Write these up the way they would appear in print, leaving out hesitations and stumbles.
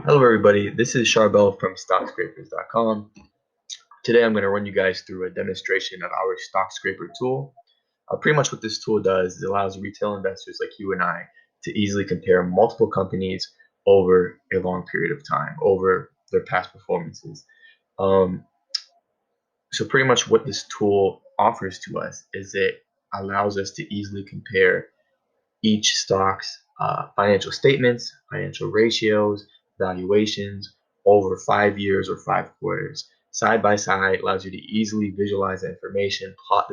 Hello everybody, this is Charbel from StockScrapers.com. Today I'm going to run you guys through a demonstration of our StockScraper tool. Pretty much what this tool does is it allows retail investors like you and I to easily compare multiple companies over a long period of time, over their past performances. Um, so pretty much what this tool offers to us is it allows us to easily compare each stock's financial statements, financial ratios, valuations over 5 years or 5 quarters. Side by side allows you to easily visualize the information, plot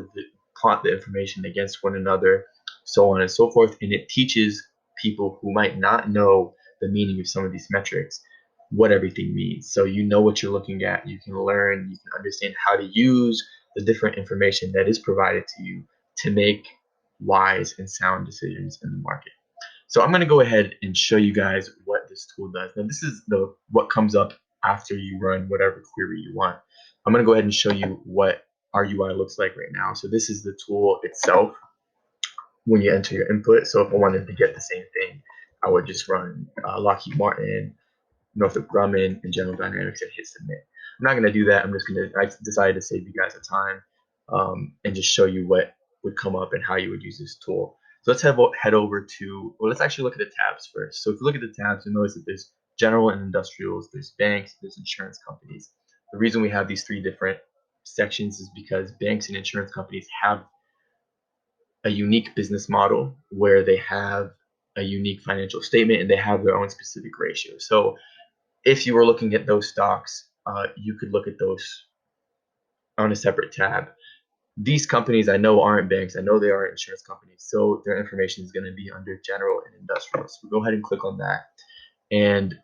the information against one another, so on and so forth. And it teaches people who might not know the meaning of some of these metrics what everything means. So you know what you're looking at, you can learn, you can understand how to use the different information that is provided to you to make wise and sound decisions in the market. So I'm going to go ahead and show you guys what this tool does. Now this is what comes up after you run whatever query you want. I'm going to go ahead and show you what our UI looks like right now. So this is the tool itself when you enter your input. So if I wanted to get the same thing, I would just run Lockheed Martin, Northrop Grumman, and General Dynamics and hit submit. I'm not going to do that. I decided to save you guys the time and just show you what would come up and how you would use this tool. So let's head over to, well, let's actually look at the tabs first. So if you look at the tabs, you'll notice that there's general and industrials, there's banks, there's insurance companies. The reason we have these three different sections is because banks and insurance companies have a unique business model where they have a unique financial statement and they have their own specific ratio. So if you were looking at those stocks, you could look at those on a separate tab. These companies I know aren't banks. I know they are insurance companies. So their information is going to be under general and industrial. So go ahead and click on that. And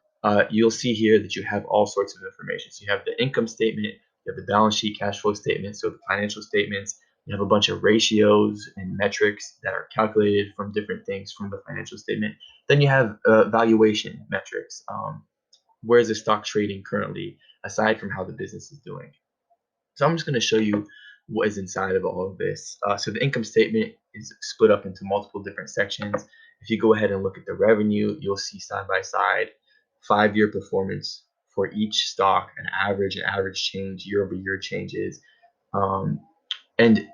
you'll see here that you have all sorts of information. So you have the income statement, you have the balance sheet, cash flow statement, so the financial statements. You have a bunch of ratios and metrics that are calculated from different things from the financial statement. Then you have valuation metrics. Where is the stock trading currently, aside from how the business is doing? So I'm just going to show you what is inside of all of this. So the income statement is split up into multiple different sections. If you go ahead and look at the revenue, you'll see side by side 5-year performance for each stock, an average change, year-over-year changes. Um, and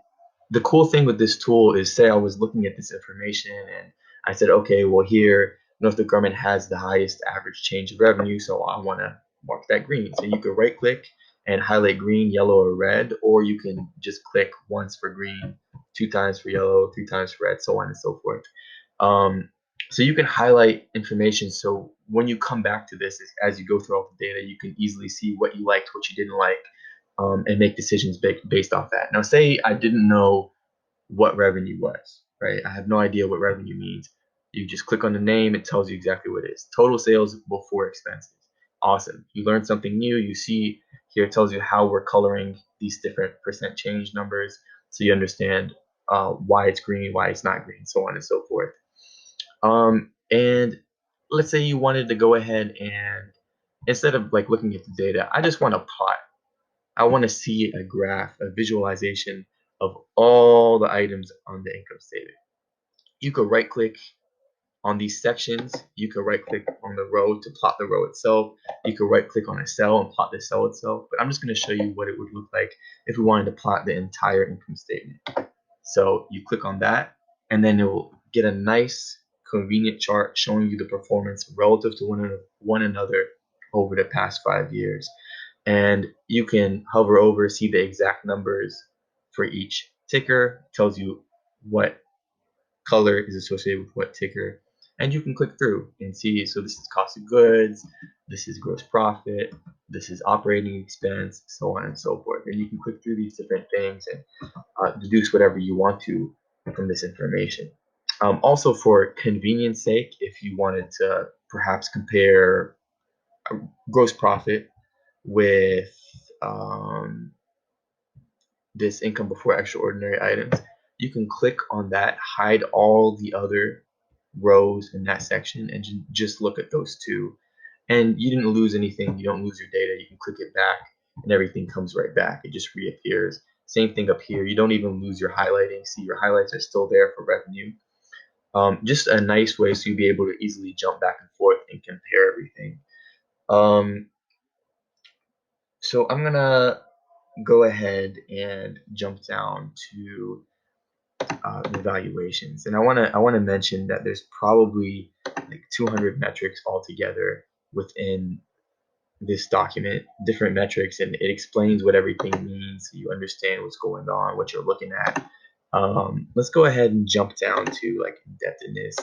the cool thing with this tool is, say I was looking at this information and I said, okay, well here Northrop Grumman has the highest average change of revenue, so I want to mark that green. So you could right click and highlight green, yellow, or red, or you can just click once for green, 2 times for yellow, 3 times for red, so on and so forth. So you can highlight information, so when you come back to this, as you go through all the data, you can easily see what you liked, what you didn't like, and make decisions based off that. Now, say I didn't know what revenue was, right? I have no idea what revenue means. You just click on the name, it tells you exactly what it is. Total sales before expenses. Awesome. You learned something new. You see here it tells you how we're coloring these different percent change numbers so you understand why it's green, why it's not green, so on and so forth. And let's say you wanted to go ahead and instead of like looking at the data, I just want to plot. I want to see a graph, a visualization of all the items on the income statement. You could right click on these sections. You could right click on the row to plot the row itself. You could right click on a cell and plot the cell itself. But I'm just going to show you what it would look like if we wanted to plot the entire income statement. So you click on that, and then it will get a nice, convenient chart showing you the performance relative to one another over the past 5 years. And you can hover over, see the exact numbers for each ticker. It tells you what color is associated with what ticker. And you can click through and see, so this is cost of goods, this is gross profit, this is operating expense, so on and so forth. And you can click through these different things and deduce whatever you want to from this information. Also, for convenience sake, if you wanted to perhaps compare gross profit with this income before extraordinary items, you can click on that, hide all the other rows in that section, and just look at those two. And you didn't lose anything. You don't lose your data. You can click it back, and everything comes right back. It just reappears. Same thing up here. You don't even lose your highlighting. See, your highlights are still there for revenue. Just a nice way so you'll be able to easily jump back and forth and compare everything. So I'm gonna go ahead and jump down to the valuations, and I wanna mention that there's probably like 200 metrics altogether within this document, different metrics, and it explains what everything means so you understand what's going on, what you're looking at. Let's go ahead and jump down to like indebtedness,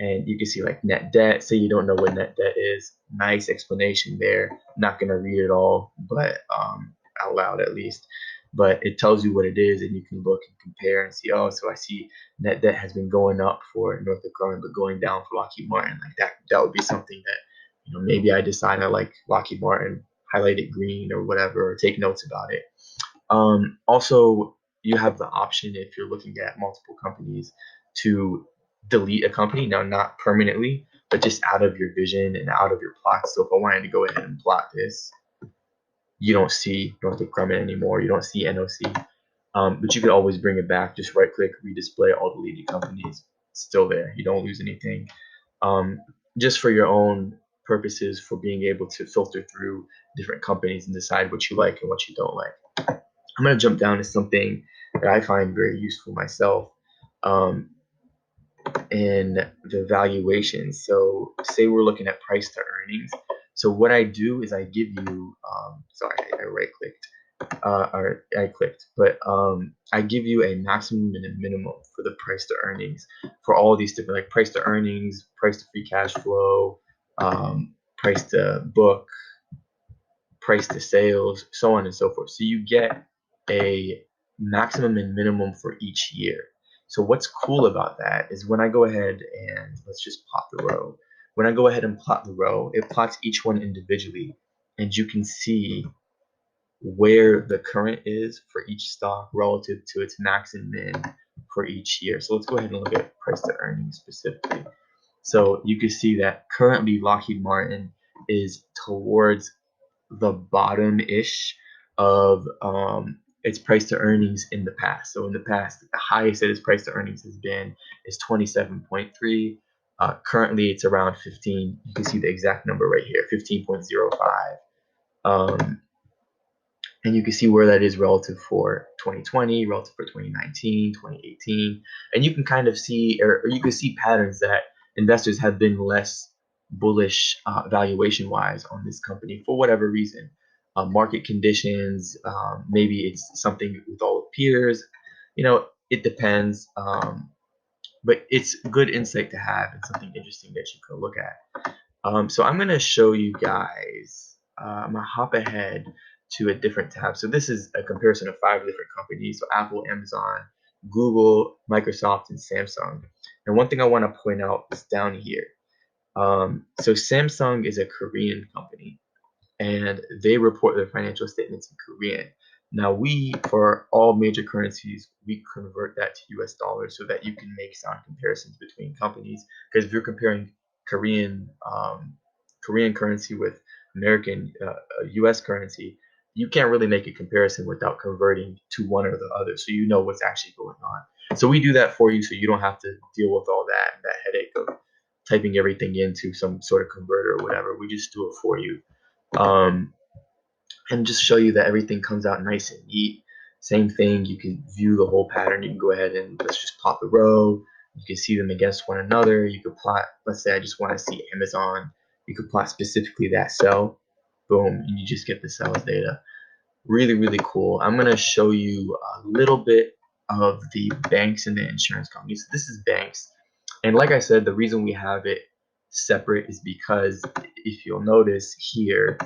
and you can see like net debt. Say you don't know what net debt is, nice explanation there. Not gonna read it all, but out loud at least. But it tells you what it is, and you can look and compare and see. Oh, so I see net debt has been going up for Northrop Grumman, but going down for Lockheed Martin. Like that, that would be something that maybe I decide I like Lockheed Martin, highlight it green or whatever, or take notes about it. Also, you have the option if you're looking at multiple companies to delete a company. Now, not permanently, but just out of your vision and out of your plot. So if I wanted to go ahead and plot this, you don't see Northrop Grumman anymore. You don't see NOC. But you can always bring it back. Just right click, redisplay all deleted companies. It's still there. You don't lose anything. Just for your own purposes, for being able to filter through different companies and decide what you like and what you don't like. I'm going to jump down to something that I find very useful myself in the valuations. So say we're looking at price to earnings. So what I do is I give you, sorry, I right clicked. Or I clicked, but I give you a maximum and a minimum for the price to earnings for all these different, like price to earnings, price to free cash flow, price to book, price to sales, so on and so forth. So you get a maximum and minimum for each year. So what's cool about that is when I go ahead and let's just plot the row. When I go ahead and plot the row, it plots each one individually, and you can see where the current is for each stock relative to its max and min for each year. So let's go ahead and look at price to earnings specifically. So you can see that currently Lockheed Martin is towards the bottom-ish of its price to earnings in the past. So in the past, the highest that its price to earnings has been is 27.3. Currently, it's around 15. You can see the exact number right here, 15.05. And you can see where that is relative for 2020, relative for 2019, 2018. And you can kind of see, or you can see patterns that investors have been less bullish valuation-wise on this company for whatever reason. Market conditions, maybe it's something with all the peers. It depends. But it's good insight to have and something interesting that you can look at. So I'm going to show you guys, I'm going to hop ahead to a different tab. So this is a comparison of 5 different companies. So Apple, Amazon, Google, Microsoft, and Samsung. And one thing I want to point out is down here. So Samsung is a Korean company, and they report their financial statements in Korean. Now for all major currencies, we convert that to US dollars so that you can make sound comparisons between companies. Because if you're comparing Korean currency with American US currency, you can't really make a comparison without converting to one or the other, so you know what's actually going on. So we do that for you, so you don't have to deal with all that headache of typing everything into some sort of converter or whatever. We just do it for you. And just show you that everything comes out nice and neat. Same thing, you can view the whole pattern. You can go ahead and let's just plot the row. You can see them against one another. You could plot, let's say I just want to see Amazon. You could plot specifically that cell. Boom, and you just get the sales data. Really, really cool. I'm going to show you a little bit of the banks and the insurance companies. This is banks. And like I said, the reason we have it separate is because if you'll notice here,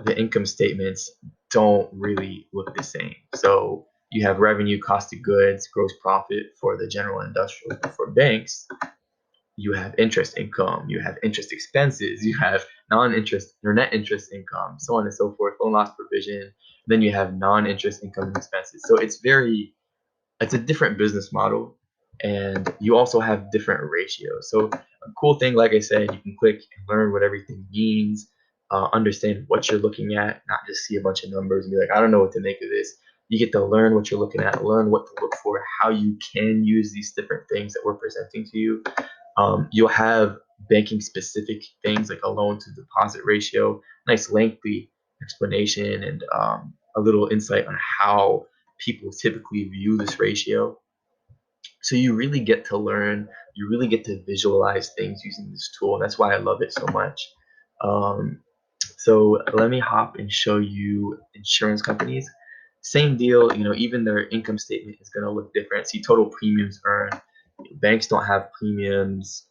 the income statements don't really look the same. So you have revenue, cost of goods, gross profit for the general industrial. But for banks, you have interest income, you have interest expenses, you have non-interest or net interest income, so on and so forth, loan loss provision. Then you have non-interest income and expenses. So it's a different business model, and you also have different ratios. So a cool thing, like I said, you can click and learn what everything means, understand what you're looking at, not just see a bunch of numbers and be like, I don't know what to make of this. You get to learn what you're looking at, learn what to look for, how you can use these different things that we're presenting to you. You'll have banking specific things like a loan to deposit ratio, nice lengthy explanation, and a little insight on how people typically view this ratio. So you really get to learn, you really get to visualize things using this tool, and that's why I love it so much. So let me hop and show you insurance companies. Same deal, even their income statement is going to look different. See total premiums earned. Banks don't have premiums.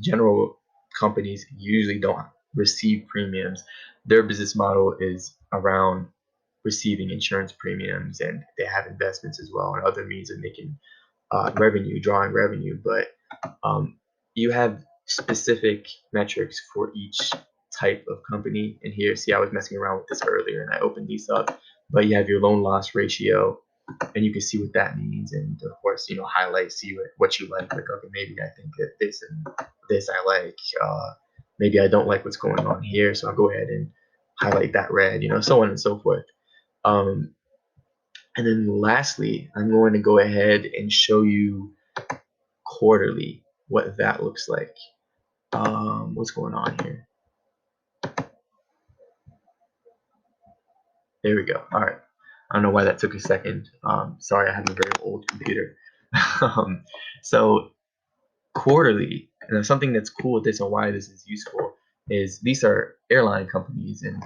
General companies usually don't receive premiums. Their business model is around receiving insurance premiums, and they have investments as well and other means of making revenue, drawing revenue. But you have specific metrics for each type of company. And here, see, I was messing around with this earlier and I opened these up. But you have your loan loss ratio, and you can see what that means. And of course, highlight, see what you like. Like, okay, maybe I think that this and this I like. Maybe I don't like what's going on here, so I'll go ahead and highlight that red. So on and so forth. And then lastly, I'm going to go ahead and show you quarterly what that looks like. What's going on here? There we go. All right. I don't know why that took a second. Sorry, I have a very old computer. So quarterly, and something that's cool with this and why this is useful is these are airline companies, and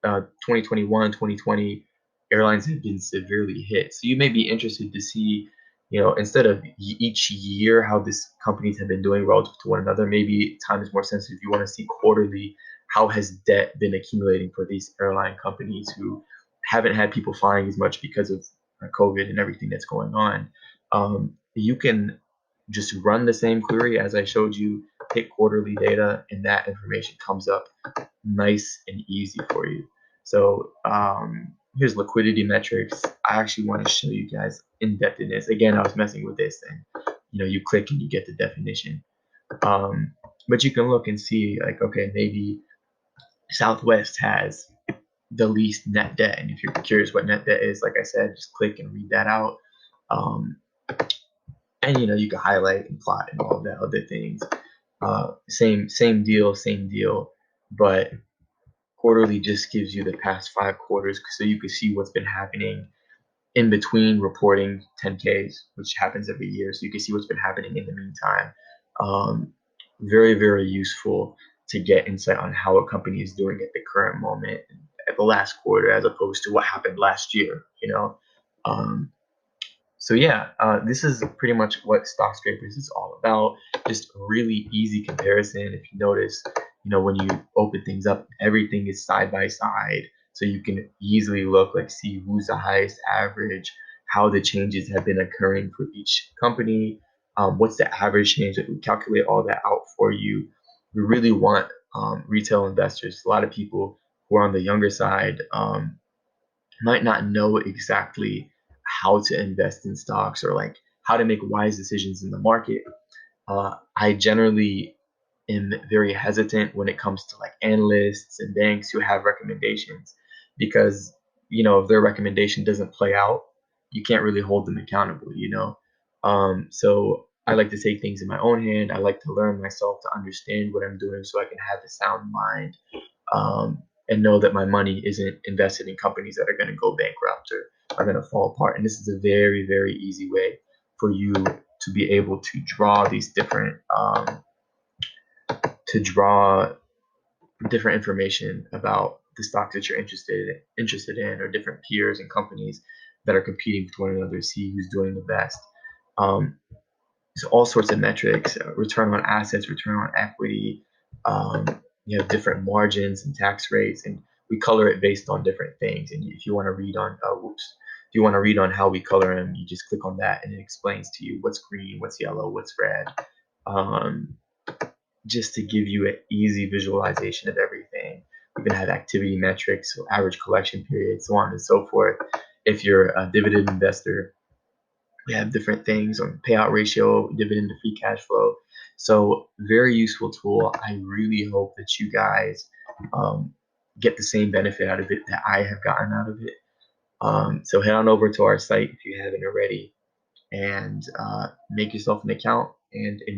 2021, 2020, airlines have been severely hit. So you may be interested to see, instead of each year how these companies have been doing relative to one another, maybe time is more sensitive. You want to see quarterly, how has debt been accumulating for these airline companies who haven't had people flying as much because of COVID and everything that's going on. You can just run the same query as I showed you, hit quarterly data, and that information comes up nice and easy for you. So here's liquidity metrics. I actually want to show you guys indebtedness. Again, I was messing with this, and you click and you get the definition. But you can look and see, like, okay, maybe Southwest has the least net debt, and if you're curious what net debt is, like I said, just click and read that out. And you can highlight and plot and all of that other things. Same deal, but quarterly just gives you the past 5 quarters, so you can see what's been happening in between reporting 10Ks, which happens every year. So you can see what's been happening in the meantime. Very, very useful to get insight on how a company is doing at the current moment, at the last quarter, as opposed to what happened last year. So yeah, this is pretty much what StockScrapers is all about. Just a really easy comparison. If you notice, when you open things up, everything is side by side, so you can easily look, like, see who's the highest average, how the changes have been occurring for each company, what's the average change. That we calculate all that out for you. We really want retail investors. A lot of people who are on the younger side might not know exactly how to invest in stocks, or like how to make wise decisions in the market. I generally am very hesitant when it comes to like analysts and banks who have recommendations, because if their recommendation doesn't play out, you can't really hold them accountable. So I like to take things in my own hand. I like to learn myself to understand what I'm doing, so I can have a sound mind, and know that my money isn't invested in companies that are going to go bankrupt or are going to fall apart. And this is a very, very easy way for you to be able to draw these different different information about the stocks that you're interested in, or different peers and companies that are competing with one another, see who's doing the best. So all sorts of metrics, return on assets, return on equity. You have different margins and tax rates, and we color it based on different things. And if you want to read on, if you want to read on how we color them, you just click on that, and it explains to you what's green, what's yellow, what's red, just to give you an easy visualization of everything. We can have activity metrics, so average collection period, so on and so forth. If you're a dividend investor, we have different things on payout ratio, dividend to free cash flow. So very useful tool. I really hope that you guys get the same benefit out of it that I have gotten out of it. So head on over to our site if you haven't already, and make yourself an account and enjoy.